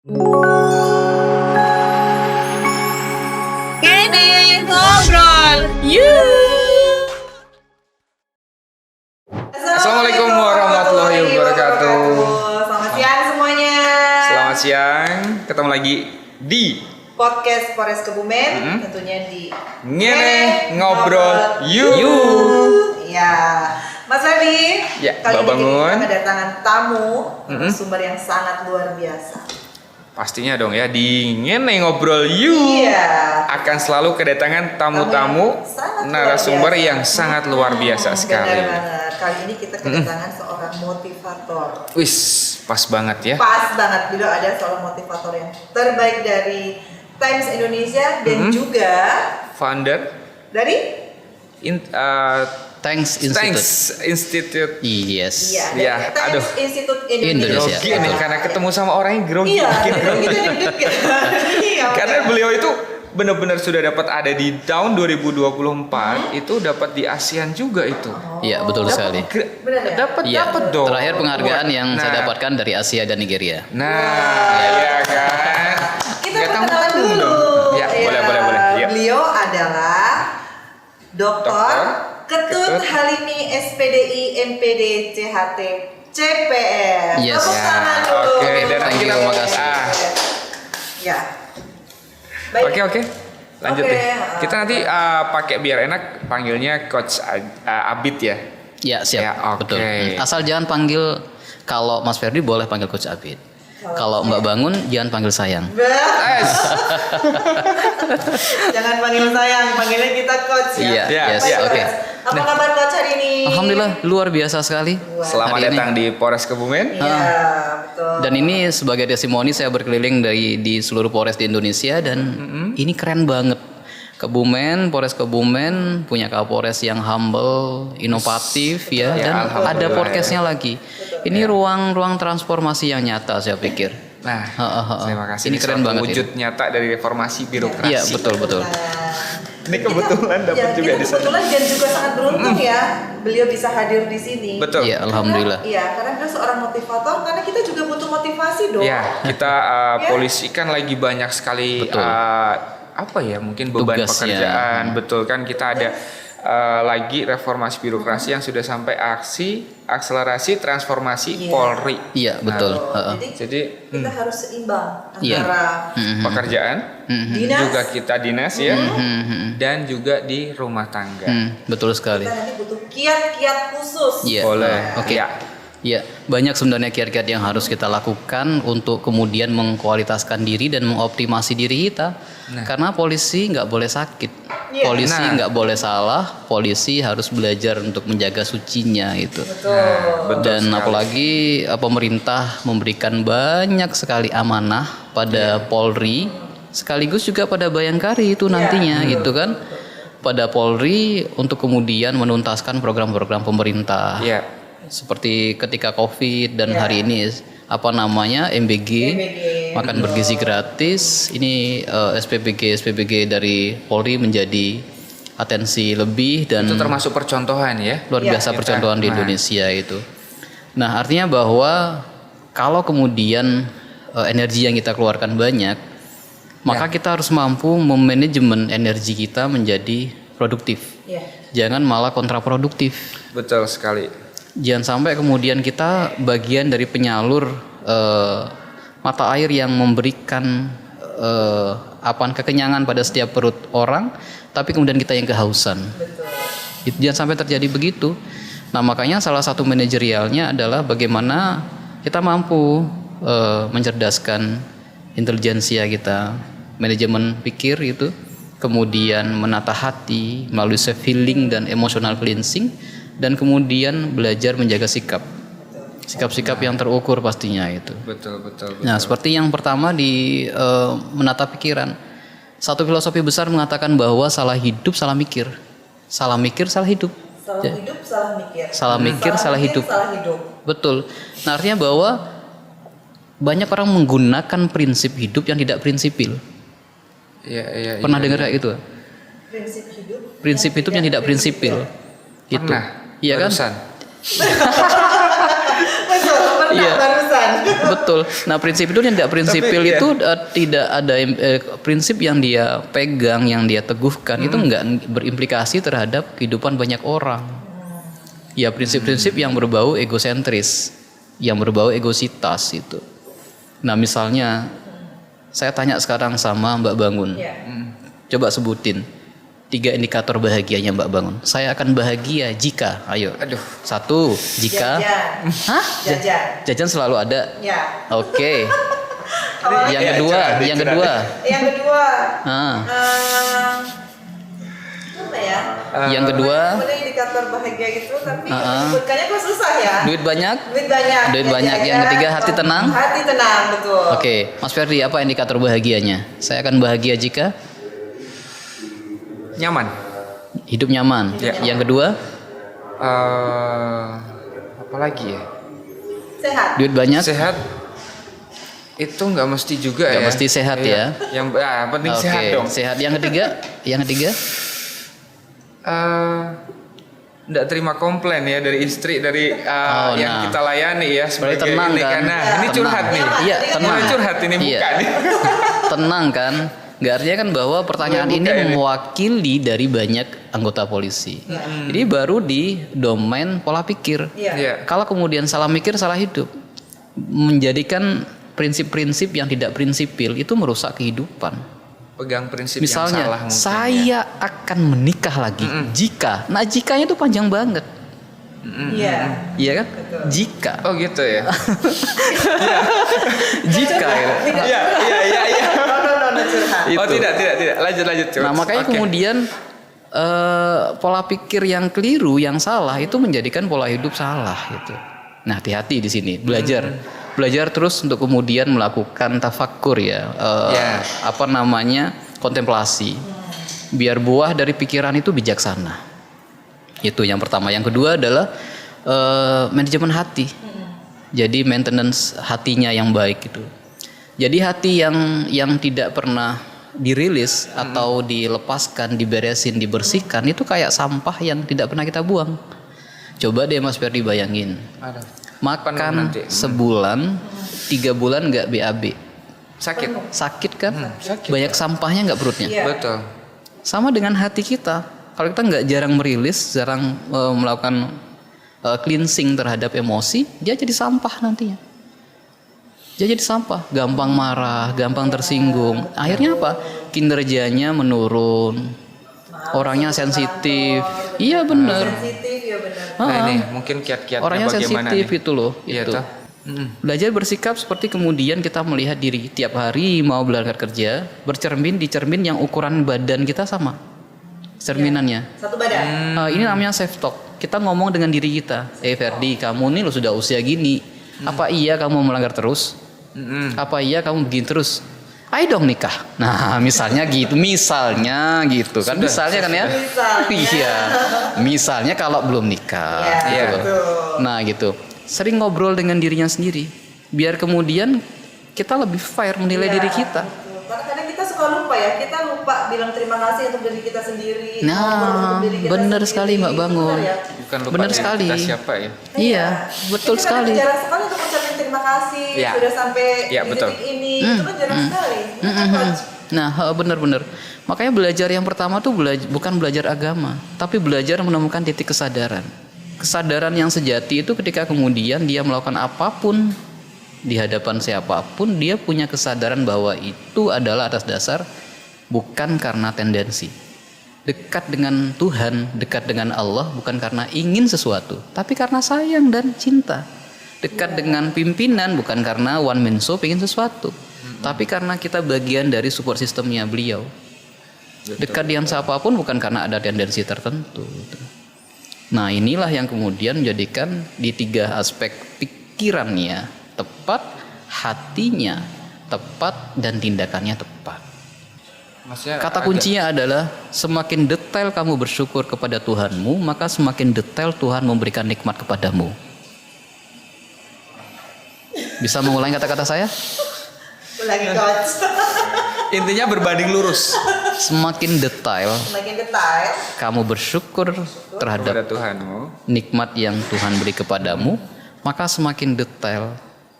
Gini ngobrol, Assalamualaikum warahmatullahi wabarakatuh. Selamat siang semuanya. Selamat siang, ketemu lagi di Podcast Polres Kebumen, tentunya di Ngene Ngobrol You. Iya, Mas Ferdi. Ya, kali Mbak ini Bangun. kita kedatangan tamu sumber yang sangat luar biasa. Pastinya dong ya, di Ngene Ngobrol You Iya. akan selalu kedatangan tamu-tamu Sangat luar narasumber biasa. yang sangat luar biasa sekali. Benar banget. Kali ini kita kedatangan seorang motivator. Wis, pas banget ya. Pas banget, beliau ada seorang motivator yang terbaik dari Times Indonesia dan juga Founder dari Thanks Institute. Thanks Institute. Yes. iya, Iya, dari Times aduh. Institute Indonesia. Grogi nih karena ketemu sama orangnya grogi. Iya, Bikin grogi. kita deg-degan. Iya, Karena benar. beliau itu benar-benar sudah dapat ada di tahun 2024 itu dapat di ASEAN juga itu. Iya, betul sekali. Benar ya? Dapat Iya, dong. terakhir penghargaan yang Nah. saya dapatkan dari Asia dan Nigeria. Nah, ya kan. Kita Nggak tahu perkenalan dulu. dong. Ya, Iya. boleh. Yuk. Beliau adalah Dr. Ketut Ketut Halimi SPDI MPD CHT CPR. Yes. Tepuk Ya, tangan dulu. oke, dan Thank you, kita makasih. Ya. Baik. Oke. Lanjut Oke, deh. Kita nanti pakai biar enak panggilnya Coach Abid ya. Ya, siap. Ya, oke. Betul. Asal jangan panggil, kalau Mas Ferdi boleh panggil Coach Abid. Kalau Mbak Bangun jangan panggil sayang. Guys. Jangan panggil sayang, panggilnya kita coach ya. Iya, Ya, yes, Baik, oke. Coach. Apa kabar coach hari ini? Alhamdulillah luar biasa sekali. Selamat Hari ini. datang di Polres Kebumen. Iya, betul. Dan ini sebagai testimoni saya berkeliling di seluruh Polres di Indonesia dan ini keren banget. Kebumen, Polres Kebumen punya Kapolres yang humble, inovatif ya, Ya, dan alhamdulillah, ada ya. podcastnya lagi. Ini ruang transformasi yang nyata saya pikir. Nah, Ha. terima kasih. Ini keren suatu banget wujud nyata dari reformasi birokrasi. Iya, betul. Ini kebetulan dapat Ya, juga kita di sana. kebetulan dan juga sangat beruntung ya beliau bisa hadir di sini. Betul. Iya, alhamdulillah. Karena beliau seorang motivator, karena kita juga butuh motivasi dong. Ya, kita Ya. polisi kan lagi banyak sekali Betul. apa ya, mungkin beban Tugasnya. pekerjaan. Betul kan, kita ada lagi reformasi birokrasi yang sudah sampai akselerasi transformasi Iya. Polri. Iya, betul. Betul. Jadi kita harus seimbang Iya. antara pekerjaan dinas, juga kita dinas ya, dan juga di rumah tangga. Betul sekali. kita nanti butuh kiat-kiat khusus. Iya. Boleh. Oke. Ya. Ya, banyak sebenarnya kiat-kiat yang harus kita lakukan untuk kemudian mengkualitaskan diri dan mengoptimasi diri kita. Karena polisi nggak boleh sakit, Iya. polisi Nah. nggak boleh salah, polisi harus belajar untuk menjaga sucinya itu. Betul. Betul Dan sekali. apalagi pemerintah memberikan banyak sekali amanah pada Polri, sekaligus juga pada Bayangkari itu nantinya, gitu kan? Pada Polri untuk kemudian menuntaskan program-program pemerintah. Ya. Seperti ketika COVID dan hari ini MBG, makan bergizi gratis. Ini SPBG dari Polri menjadi atensi lebih dan Itu termasuk percontohan ya. luar Iya. biasa percontohan di Nah. Indonesia itu. Nah, artinya bahwa kalau kemudian energi yang kita keluarkan banyak, maka kita harus mampu memanajemen energi kita menjadi produktif. Iya. Jangan malah kontraproduktif. Betul sekali. Jangan sampai kemudian kita bagian dari penyalur mata air yang memberikan kekenyangan pada setiap perut orang, tapi kemudian kita yang kehausan. Jangan sampai terjadi begitu. Nah, makanya salah satu manajerialnya adalah bagaimana kita mampu mencerdaskan intelijensia kita, manajemen pikir itu, kemudian menata hati melalui self healing dan emotional cleansing, dan kemudian belajar menjaga sikap-sikap yang terukur pastinya itu. Betul. Nah, seperti yang pertama di menata pikiran. Satu filosofi besar mengatakan bahwa salah hidup, salah mikir. Salah mikir, salah hidup. Salah hidup, salah mikir. Salah mikir, salah hidup. Salah hidup. Betul. Nah, artinya bahwa banyak orang menggunakan prinsip hidup yang tidak prinsipil. Iya. Pernah dengar kayak gitu? Prinsip hidup. Prinsip hidup yang tidak prinsipil. Gitu. Pernah. Iya kan? Barusan. Betul, pernah Iya. barusan. Betul. Nah, prinsip itu yang tidak prinsipil Tapi, itu tidak ada prinsip yang dia pegang, yang dia teguhkan itu enggak berimplikasi terhadap kehidupan banyak orang. Ya, prinsip-prinsip yang berbau egosentris, yang berbau egositas itu. Nah, misalnya saya tanya sekarang sama Mbak Bangun. Iya. Coba sebutin 3 indikator bahagianya Mbak Bangun. Saya akan bahagia jika, ayo. Aduh. 1, jika. Jajan. Hah? Jajan. Jajan selalu ada. Ya. Oke. Apalagi? Yang Ya, kedua, curhat, yang curhat. kedua. Yang kedua. Ah, Apa ya? yang kedua, Kemudian indikator bahagia itu, tapi Ah. sebutkannya kok susah ya. duit banyak. Duit banyak. Duit banyak. Yang ketiga, hati tenang. Hati tenang, betul. Oke, Mas Ferdi, apa indikator bahagianya? Saya akan bahagia jika Nyaman. hidup nyaman. Ya. Yang kedua, Apa lagi ya? Sehat. duit banyak. Sehat. Itu nggak mesti juga Nggak ya. mesti sehat Iya. ya. Yang penting Oke, sehat dong. sehat. Yang ketiga, yang ketiga, Nggak terima komplain ya dari istri, dari Oh, yang nah. kita layani ya sebagai tenang ini kan? karena Ya. ini curhat Tenang. nih. Iya, tenang. Mulai curhat ini Iya. bukan nih. Tenang kan? Nggak, artinya kan bahwa pertanyaan Mulai ini buka ini. mewakili dari banyak anggota polisi. Jadi baru di domain pola pikir. Iya. Iya. Kalau kemudian salah mikir, salah hidup, menjadikan prinsip-prinsip yang tidak prinsipil itu merusak kehidupan. Pegang prinsip yang Misalnya, salah mungkin. saya akan menikah lagi jika. Nah, jikanya itu panjang banget. Iya. Iya kan? Betul. Jika. Oh gitu ya. Jika. Ya. Iya. No, curhat. Oh Itu. tidak. Lanjut. Coba. Nah, makanya Oke. kemudian pola pikir yang keliru, yang salah itu menjadikan pola hidup salah gitu. Nah, hati-hati di sini, belajar terus untuk kemudian melakukan tafakkur ya, Ya. apa namanya, kontemplasi, biar buah dari pikiran itu bijaksana. Itu yang pertama. Yang kedua adalah manajemen hati. Jadi maintenance hatinya yang baik gitu. Jadi hati yang tidak pernah dirilis atau dilepaskan, diberesin, dibersihkan itu kayak sampah yang tidak pernah kita buang. Coba deh Mas Ferdi bayangin, Aduh. makan nanti. sebulan, 3 bulan nggak BAB, Sakit. sakit kan? sakit. Banyak sampahnya nggak perutnya. Iya. Betul. Sama dengan hati kita. Kalau kita nggak jarang merilis, jarang melakukan cleansing terhadap emosi, dia jadi sampah nantinya. Dia jadi sampah, gampang marah, gampang tersinggung. Akhirnya apa? Kinerjanya menurun, orangnya sensitif. Iya bener. Sensitif ya benar. Nah ini mungkin kiat-kiatnya Orangnya bagaimana sensitif nih? itu loh. Iya Itu. toh. Belajar bersikap seperti kemudian kita melihat diri tiap hari mau berangkat kerja, bercermin di cermin yang ukuran badan kita sama. Cerminannya. Satu badan. Ini namanya self talk. Kita ngomong dengan diri kita. Ferdi, kamu nih lo sudah usia gini. Apa iya kamu melanggar terus? Apa iya kamu begini terus? Ayo dong nikah. Nah, misalnya gitu, kan, misalnya kan ya. Misalnya. Iya. Misalnya kalau belum nikah. Iya, gitu loh. betul. Nah, gitu. Sering ngobrol dengan dirinya sendiri. Biar kemudian kita lebih fair menilai Iya, diri kita. betul. Karena kadang kita suka lupa ya, kita lupa bilang terima kasih untuk diri kita sendiri. Nah, ngomong untuk diri kita benar sendiri. sekali Mbak Bangun. Benar ya? Bukan lupa Benar diri sekali. kita siapa ya. Iya, betul Kita sekali. kadang jarang sekali untuk ucapin terima kasih Iya. sudah sampai Iya, di betul. titik ini. Itu kan jarang sekali. Itu kan coach. Nah, benar-benar. Makanya belajar yang pertama tuh bukan belajar agama, tapi belajar menemukan titik kesadaran. Kesadaran yang sejati itu ketika kemudian dia melakukan apapun di hadapan siapapun, dia punya kesadaran bahwa itu adalah atas dasar bukan karena tendensi. Dekat dengan Tuhan, dekat dengan Allah bukan karena ingin sesuatu, tapi karena sayang dan cinta. Dekat dengan pimpinan bukan karena one man show pengen sesuatu, tapi karena kita bagian dari support sistemnya beliau. Dekat dengan siapapun bukan karena ada tendensi tertentu. Nah, inilah yang kemudian menjadikan di 3 aspek pikirannya tepat, hatinya tepat, dan tindakannya tepat. Maksudnya Kata ada- kuncinya adalah semakin detail kamu bersyukur kepada Tuhanmu, maka semakin detail Tuhan memberikan nikmat kepadamu. Bisa mengulangi kata-kata saya? Ulangi coach. intinya berbanding lurus Semakin detail Semakin detail. kamu bersyukur kepada terhadap Tuhanmu. nikmat yang Tuhan beri kepadamu, maka semakin detail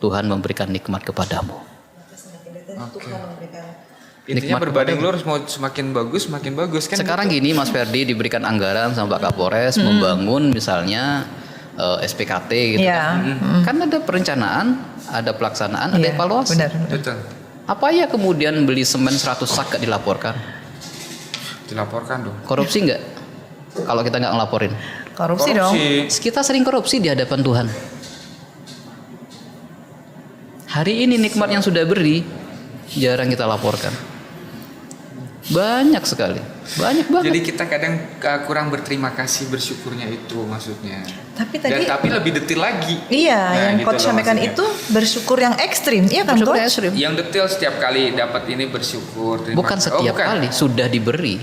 Tuhan memberikan nikmat kepadamu. Maka semakin dekat Tuhan memberikan. Intinya Nikmat berbanding kepada- lurus, mau semakin bagus kan. Sekarang gini Mas Ferdi diberikan anggaran sama Pak Kapolres membangun misalnya SPKT gitu Iya. kan. Kan ada perencanaan, ada pelaksanaan, ada Iya, evaluasi. benar. Betul. Apa ya kemudian beli semen 100 sak gak dilaporkan? Dilaporkan dong. Korupsi nggak? Kalau kita nggak ngelaporin. Korupsi dong. Kita sering korupsi di hadapan Tuhan. Hari ini nikmat yang sudah beri jarang kita laporkan. Banyak sekali, banyak banget. Jadi kita kadang kurang berterima kasih, bersyukurnya itu maksudnya. Tapi tadi Tapi lebih detil lagi. iya, Nah, yang gitu coach loh sampaikan maksudnya. itu bersyukur yang ekstrim, iya kan Bersyukur coach? ekstrim. Yang detail setiap kali dapat ini bersyukur. terima Bukan kasih. setiap bukan. kali, sudah diberi.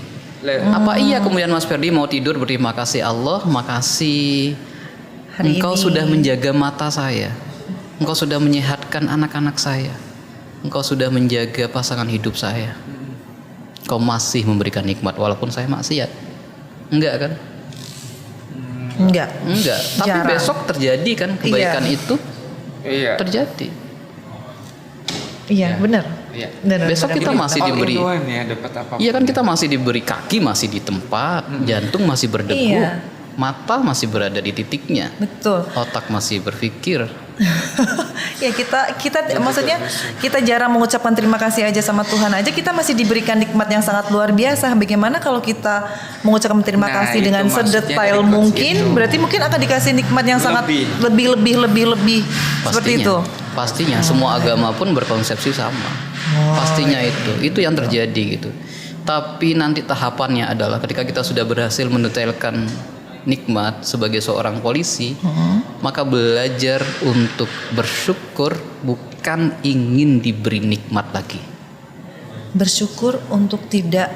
Apa iya kemudian Mas Ferdi mau tidur berterima kasih Allah, makasih Hari Engkau ini. sudah menjaga mata saya, Engkau sudah menyehatkan anak-anak saya, Engkau sudah menjaga pasangan hidup saya. Kau masih memberikan nikmat walaupun saya maksiat. Enggak kan? Enggak. Enggak. Tapi Jarang. besok terjadi kan kebaikan Iya. itu Iya. terjadi. Iya, benar. Iya. Benar, Besok benar, kita benar. masih diberi. Ya, dapat apa? Iya kan kita masih diberi kaki masih di tempat, jantung masih berdegup, Iya. mata masih berada di titiknya, Betul. otak masih berpikir. Ya kita maksudnya kita jarang mengucapkan terima kasih aja sama Tuhan aja, kita masih diberikan nikmat yang sangat luar biasa. Bagaimana kalau kita mengucapkan terima Nah, kasih itu dengan maksudnya sedetail dari coach mungkin, itu. berarti mungkin akan dikasih nikmat yang sangat Lebih. lebih seperti itu. Pastinya semua agama pun berkonsepsi sama. Pastinya itu yang terjadi gitu. Tapi nanti tahapannya adalah ketika kita sudah berhasil mendetailkan nikmat sebagai seorang polisi, maka belajar untuk bersyukur bukan ingin diberi nikmat lagi. Bersyukur untuk tidak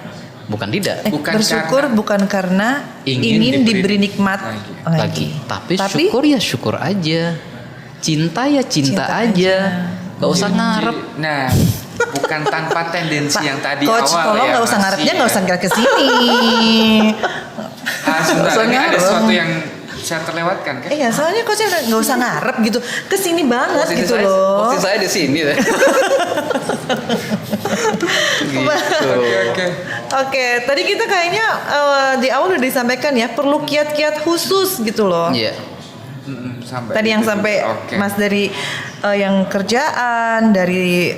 Bukan tidak bersyukur bukan karena ingin diberi nikmat lagi. Tapi syukur ya syukur aja. Cinta ya cinta aja. Gak usah ngarep. Nah, bukan tanpa tendensi yang tadi Coach, awal tolong ya. nggak usah Mas. ngarepnya, Iya. nggak usah gerak ke sini. Sebentar, usah ini ada ngarep. sesuatu yang saya terlewatkan kan? Iya, soalnya coach nggak usah ngarep gitu, kesini banget gitu loh. Posisi saya di sini deh. Oke. Oke, tadi kita kayaknya di awal udah disampaikan ya, perlu kiat-kiat khusus gitu loh. Iya. Sampai Tadi yang itu sampai juga. Oke. Mas dari yang kerjaan, dari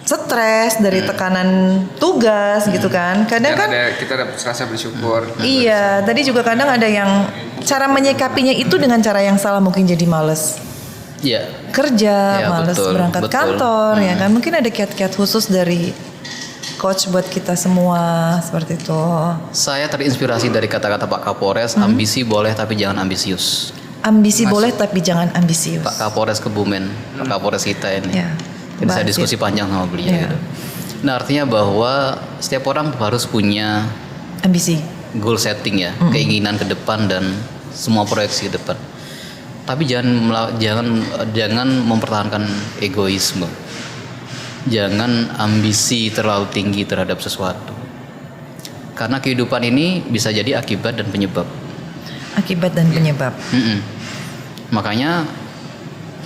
stres, dari tekanan tugas gitu kan. Kadang Dan kan kita dapat rasa bersyukur. iya, tadi juga kadang ada yang cara menyikapinya itu dengan cara yang salah, mungkin jadi males Iya. kerja, Ya, males betul, berangkat betul. kantor ya kan. Mungkin ada kiat-kiat khusus dari coach buat kita semua seperti itu. Saya terinspirasi dari kata-kata Pak Kapolres, ambisi boleh tapi jangan ambisius. Ambisi boleh tapi jangan ambisius. Pak Kapolres Kebumen, Pak Kapolres kita ini. Ya. Jadi saya Mbak diskusi Sid. panjang sama beliau Ya. gitu. Nah, artinya bahwa setiap orang harus punya Ambisi. goal setting ya, keinginan ke depan dan semua proyeksi ke depan. Tapi jangan mempertahankan egoisme. Jangan ambisi terlalu tinggi terhadap sesuatu. Karena kehidupan ini bisa jadi akibat dan penyebab. Akibat dan penyebab. Makanya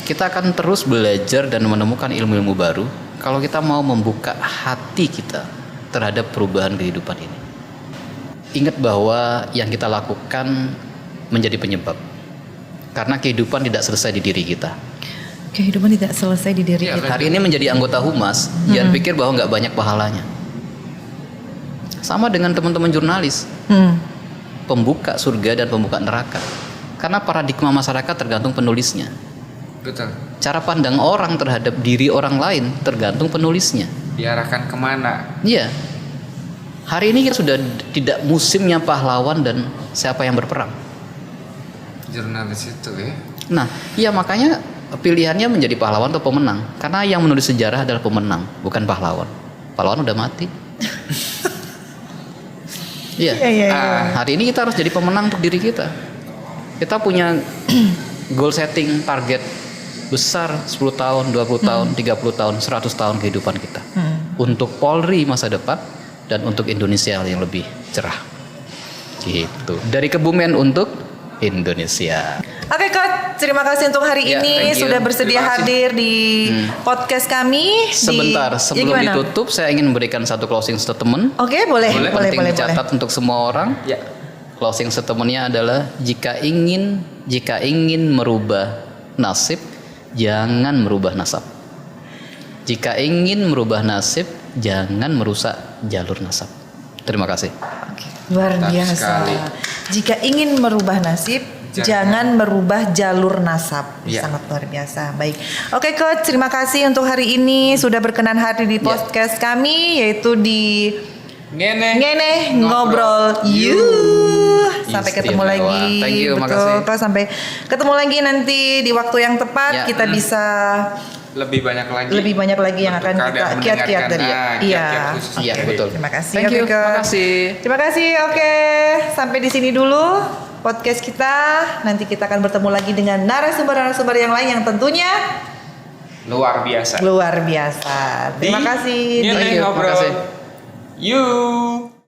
kita akan terus belajar dan menemukan ilmu-ilmu baru kalau kita mau membuka hati kita terhadap perubahan kehidupan ini. Ingat bahwa yang kita lakukan menjadi penyebab. Karena kehidupan tidak selesai di diri kita. Kehidupan tidak selesai di diri Iya, kita. Hari ini menjadi anggota humas, jangan pikir bahwa nggak banyak pahalanya. Sama dengan teman-teman jurnalis, pembuka surga dan pembuka neraka. Karena paradigma masyarakat tergantung penulisnya. Betul. Cara pandang orang terhadap diri orang lain tergantung penulisnya. Diarahkan kemana? Iya. Hari ini kita sudah tidak musimnya pahlawan dan siapa yang berperang. Jurnalis itu ya. Nah, iya makanya pilihannya menjadi pahlawan atau pemenang. Karena yang menulis sejarah adalah pemenang, bukan pahlawan. Pahlawan udah mati. Iya. Hari ini kita harus jadi pemenang untuk diri kita. Kita punya goal setting, target besar 10 tahun, 20 tahun, 30 tahun, 100 tahun kehidupan kita. Untuk Polri masa depan dan untuk Indonesia yang lebih cerah. Gitu. Dari Kebumen untuk Indonesia. Oke Coach, terima kasih untuk hari Ya, ini thank you. sudah bersedia Terima kasih. hadir di podcast kami. Sebentar, sebelum gimana? ditutup saya ingin memberikan satu closing statement. Oke, boleh. Penting dicatat untuk semua orang. Ya. Closing statementnya adalah jika ingin merubah nasib, jangan merubah nasab. Jika ingin merubah nasib, jangan merusak jalur nasab. Terima kasih. Oke, luar Mantap biasa. sekali. Jika ingin merubah nasib, jangan merubah jalur nasab. Ya. Sangat luar biasa. Baik. Oke, Coach, terima kasih untuk hari ini sudah berkenan hadir di podcast kami, yaitu di Ngene Ngobrol You. Sampai ketemu Istimewa. lagi. Thank you, Betul, makasih. Coach. Sampai ketemu lagi nanti di waktu yang tepat. Ya. Kita bisa Lebih banyak lagi yang akan bertukar kita dan kiat-kiat dari. mendengarkan. Iya. Kiat-kiat khusus Iya, dari- betul. Terima kasih. Thank Oke, you. Coach. Terima kasih. Terima kasih. Oke, sampai di sini dulu podcast kita. Nanti kita akan bertemu lagi dengan narasumber-narasumber yang lain yang tentunya Luar biasa. luar biasa. Terima kasih. Ngene Thank you. Ngobrol. Terima kasih. You.